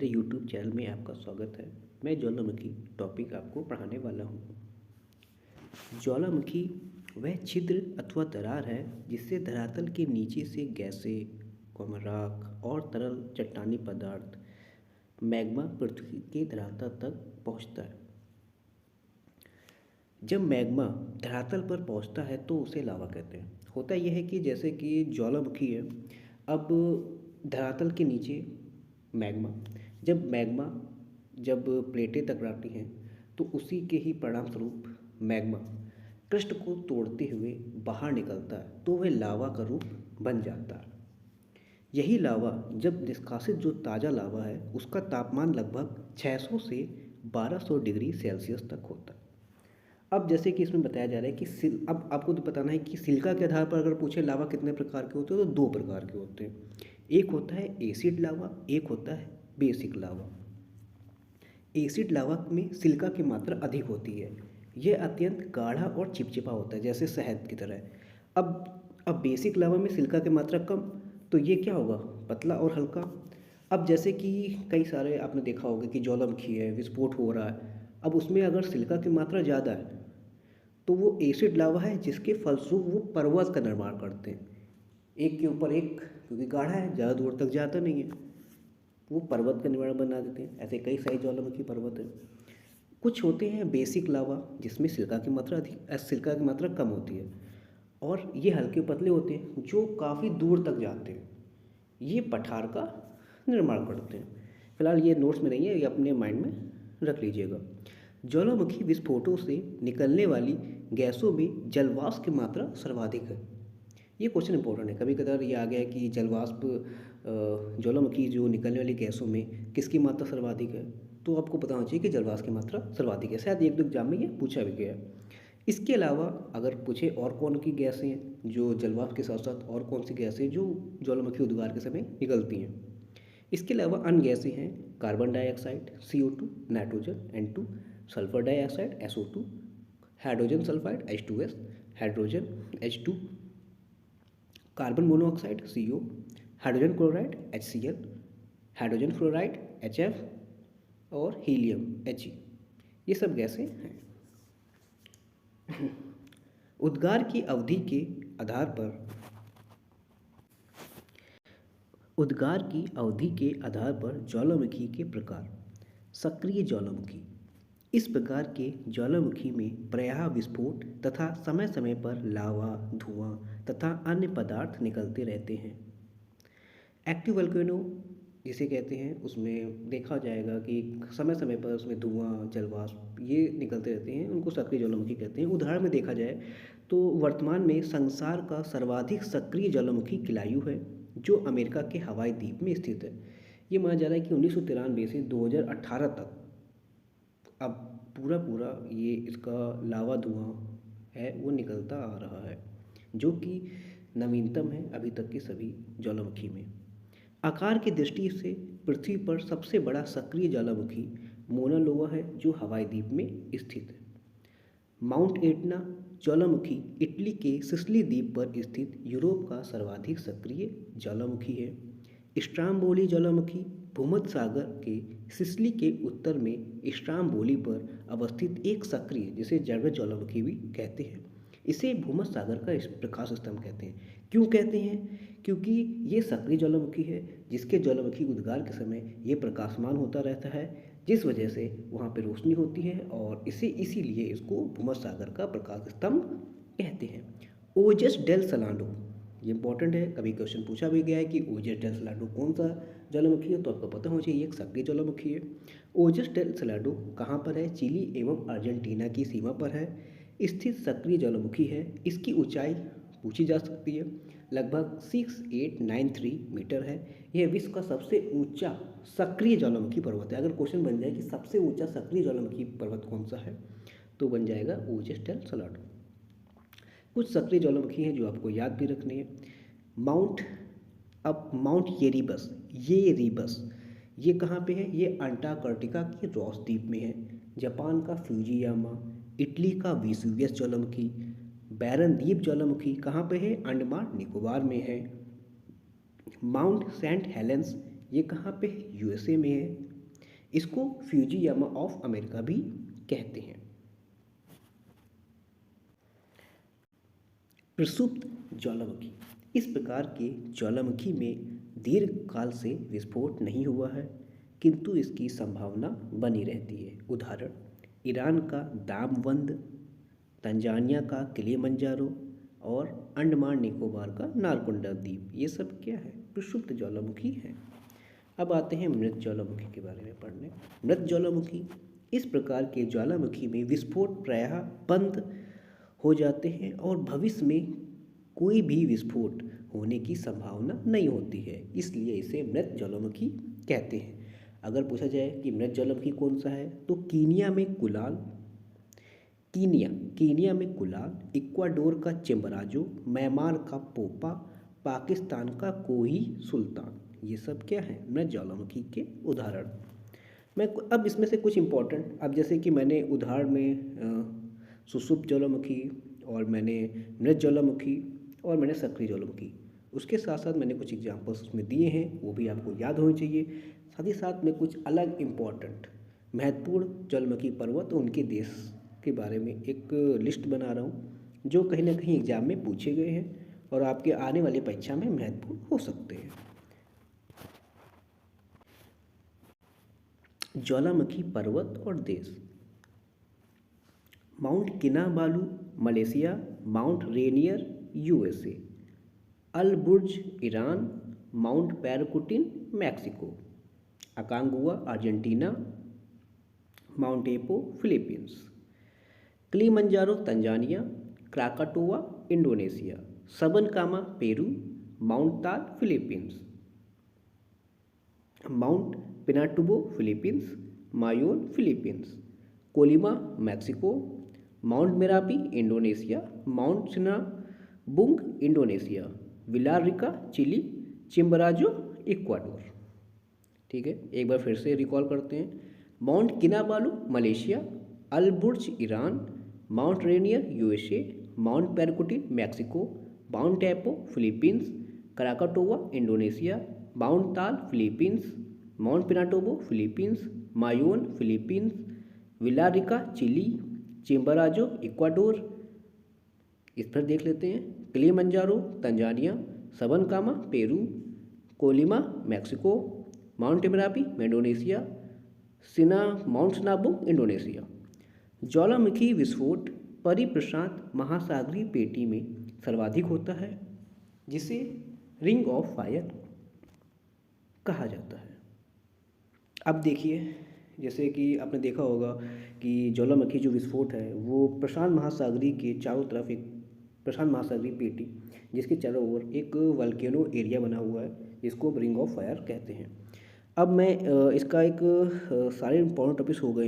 मेरे YouTube channel में आपका स्वागत है। मैं ज्वालामुखी टॉपिक आपको पढ़ाने वाला हूँ। ज्वालामुखी वह छिद्र अथवा दरार है जिससे धरातल के नीचे से गैसें, राख और तरल चट्टानी पदार्थ मैग्मा पृथ्वी के धरातल तक पहुँचता है। जब मैग्मा धरातल पर पहुँचता है तो उसे लावा कहते हैं। होता यह है कि जैसे कि ज्वालामुखी है, अब धरातल के नीचे मैग्मा जब प्लेटें टकराती हैं तो उसी के ही परिणाम स्वरूप मैग्मा क्रस्ट को तोड़ते हुए बाहर निकलता है तो वह लावा का रूप बन जाता है। यही लावा जब निष्कासित जो ताज़ा लावा है उसका तापमान लगभग 600 से 1200 डिग्री सेल्सियस तक होता है। अब जैसे कि इसमें बताया जा रहा है कि अब आपको तो बताना है कि सिलिका के आधार पर अगर पूछे लावा कितने प्रकार के होते हैं तो 2 प्रकार के होते हैं। एक होता है एसिड लावा, एक होता है बेसिक लावा। एसिड लावा में सिलिका की मात्रा अधिक होती है। यह अत्यंत गाढ़ा और चिपचिपा होता है जैसे शहद की तरह। अब बेसिक लावा में सिलिका की मात्रा कम, तो ये क्या होगा, पतला और हल्का। अब जैसे कि कई सारे आपने देखा होगा कि ज्वालामुखी है, विस्फोट हो रहा है, अब उसमें अगर सिलिका की मात्रा ज़्यादा है तो वो एसिड लावा है जिसके फलस्वरूप वो पर्वत का निर्माण करते हैं, एक के ऊपर एक, क्योंकि गाढ़ा है, ज़्यादा दूर तक जाता नहीं है, वो पर्वत का निर्माण बना देते हैं। ऐसे कई सारे ज्वालामुखी पर्वत हैं। कुछ होते हैं बेसिक लावा जिसमें सिलिका की मात्रा सिलिका की मात्रा कम होती है और ये हल्के पतले होते हैं जो काफ़ी दूर तक जाते हैं। ये पठार का निर्माण करते हैं। फिलहाल ये नोट्स में नहीं है, ये अपने माइंड में रख लीजिएगा। ज्वालामुखी विस्फोटों से निकलने वाली गैसों में जलवाष्प की मात्रा सर्वाधिक है। ये क्वेश्चन इंपॉर्टेंट है। कभी कभार ये आ गया है कि जलवाष्प ज्वालामुखी जो निकलने वाली गैसों में किसकी मात्रा सर्वाधिक है, तो आपको पता होना चाहिए कि जलवाष्प की मात्रा सर्वाधिक है। शायद एक दो एग्जाम में ये पूछा भी गया है। इसके अलावा अगर पूछे और कौन की गैसें हैं जो जलवाष्प के साथ साथ और कौन सी गैसें जो ज्वालामुखी उद्गार के समय निकलती हैं, इसके अलावा अन्य गैसें हैं carbon dioxide CO2, nitrogen N2, sulphur dioxide SO2, hydrogen sulphide H2S, hydrogen H2, carbon monoxide CO, hydrogen chloride HCl, hydrogen fluoride HF और हीलियम He। ये सब गैसें हैं। उद्गार की अवधि के आधार पर ज्वालामुखी के प्रकार। सक्रिय ज्वालामुखी। इस प्रकार के ज्वालामुखी में प्रायः विस्फोट तथा समय समय पर लावा, धुआं तथा अन्य पदार्थ निकलते रहते हैं। एक्टिव वोल्केनो जिसे कहते हैं, उसमें देखा जाएगा कि समय समय पर उसमें धुआं, जलवाष्प ये निकलते रहते हैं, उनको सक्रिय ज्वालामुखी कहते हैं। उदाहरण में देखा जाए तो वर्तमान में संसार का सर्वाधिक सक्रिय ज्वालामुखी किलायु है जो अमेरिका के हवाई द्वीप में स्थित है। ये माना जा रहा है कि 1993 से 2018 तक अब पूरा ये इसका लावा धुआं है वो निकलता आ रहा है, जो कि नवीनतम है अभी तक के सभी ज्वालामुखी में। आकार की दृष्टि से पृथ्वी पर सबसे बड़ा सक्रिय ज्वालामुखी मोना लोवा है जो हवाई द्वीप में स्थित है। माउंट एटना ज्वालामुखी इटली के सिसिली द्वीप पर स्थित यूरोप का सर्वाधिक सक्रिय ज्वालामुखी है। स्ट्राम्बोली ज्वालामुखी भूमध्य सागर के सिसिली के उत्तर में स्ट्राम्बोली पर अवस्थित एक सक्रिय, जिसे जर्गस ज्वालामुखी भी कहते हैं, इसे भूमध्य सागर का प्रकाश स्तंभ कहते हैं। क्यों कहते हैं? क्योंकि ये सक्रिय ज्वालामुखी है जिसके ज्वालामुखी उद्गार के समय ये प्रकाशमान होता रहता है, जिस वजह से वहाँ पे रोशनी होती है और इसीलिए इसको भूमध्य सागर का प्रकाश स्तंभ कहते हैं। ओजस डेल सलाडो, ये इंपॉर्टेंट है, कभी क्वेश्चन पूछा भी गया है कि ओजस डेल सलाडो कौन सा ज्वालामुखी है, तो आपको पता होना चाहिए ये एक सक्रिय ज्वालामुखी है। ओजस डेल सलाडो कहाँ पर है? चिली एवं अर्जेंटीना की सीमा पर है स्थित सक्रिय ज्वालामुखी है। इसकी ऊंचाई पूछी जा सकती है, लगभग 6893 मीटर है। यह विश्व का सबसे ऊंचा सक्रिय ज्वालामुखी पर्वत है। अगर क्वेश्चन बन जाए कि सबसे ऊंचा सक्रिय ज्वालामुखी पर्वत कौन सा है, तो बन जाएगा ओजस डेल सलाडो। कुछ सक्रिय ज्वालामुखी हैं जो आपको याद भी रखने हैं। माउंट येरीबस, ये कहाँ पे है? ये अंटार्कटिका के रॉस द्वीप में है। जापान का फ्यूजियामा, इटली का वेसुवियस ज्वालामुखी, बैरन द्वीप ज्वालामुखी कहाँ पे है? अंडमान निकोबार में है। माउंट सेंट हेलेंस ये कहाँ पे है? USA में है। इसको फ्यूजियामा ऑफ अमेरिका भी कहते हैं। प्रसुप्त ज्वालामुखी, इस प्रकार के ज्वालामुखी में दीर्घकाल से विस्फोट नहीं हुआ है, किंतु इसकी संभावना बनी रहती है। उदाहरण, ईरान का दामवंद, तंजानिया का किलिमंजारो और अंडमान निकोबार का नारकुंडा द्वीप, ये सब क्या है? प्रसुप्त ज्वालामुखी है। अब आते हैं मृत ज्वालामुखी के बारे में पढ़ने। मृत ज्वालामुखी, इस प्रकार के ज्वालामुखी में विस्फोट प्रायः बंद हो जाते हैं और भविष्य में कोई भी विस्फोट होने की संभावना नहीं होती है, इसलिए इसे मृत ज्वालामुखी कहते हैं। अगर पूछा जाए कि मृत ज्वालामुखी कौन सा है, तो कीनिया में कुलाल, कीनिया में कुलाल, इक्वाडोर का चिम्बराजो, म्यांमार का पोपा, पाकिस्तान का कोही सुल्तान, ये सब क्या है? मृत ज्वालामुखी के उदाहरण। मैं अब इसमें से कुछ इम्पोर्टेंट, अब जैसे कि मैंने उदाहरण में सुषुप्त ज्वालामुखी और मैंने मृत ज्वालामुखी और मैंने सक्रिय ज्वालामुखी, उसके साथ साथ मैंने कुछ एग्जाम्पल्स उसमें दिए हैं, वो भी आपको याद होने चाहिए। साथ ही साथ में कुछ अलग इम्पॉर्टेंट महत्वपूर्ण ज्वालामुखी पर्वत और उनके देश के बारे में एक लिस्ट बना रहा हूँ, जो कहीं ना कहीं एग्जाम में पूछे गए हैं और आपके आने वाली परीक्षा में महत्वपूर्ण हो सकते हैं। ज्वालामुखी पर्वत और देश। Mount Kinabalu Malaysia, Mount Rainier USA, Al Burj Iran, Mount Paricutin Mexico, Aconcagua Argentina, Mount Apo Philippines, Kilimanjaro Tanzania, Krakatoa Indonesia, Sabancaya Peru, Mount Taal Philippines, Mount Pinatubo Philippines, Mayon Philippines, Colima Mexico, Mount Merapi Indonesia, Mount Sinabung Indonesia, Villarrica Chile, Chimborazo Ecuador. ठीक है, एक बार फिर से recall करते हैं। Mount Kinabalu Malaysia, Al Burj Iran, Mount Rainier USA, Mount Paricutin Mexico, Mount Apo Philippines, Krakatoa Indonesia, Mount Taal Philippines, Mount Pinatubo Philippines, Mayon Philippines, Villarrica Chile, Chimborazo Ecuador. इस पर देख लेते हैं। Kilimanjaro Tanzania, Sabancaya Peru, Colima Mexico, Mount Merapi Indonesia, Mount Sinabung Indonesia. ज्वालामुखी विस्फोट परिप्रशांत महासागरीय पेटी में सर्वाधिक होता है, जिसे रिंग ऑफ फायर कहा जाता है। अब देखिए, जैसे कि आपने देखा होगा कि ज्वालामुखी जो विस्फोट है वो प्रशांत महासागरीय के चारों तरफ, एक प्रशांत महासागरीय पेटी जिसके चारों ओर एक वल्केनो एरिया बना हुआ है, जिसको रिंग ऑफ फायर कहते हैं। अब मैं इसका एक सारे इंपॉर्टेंट टॉपिक्स हो गए।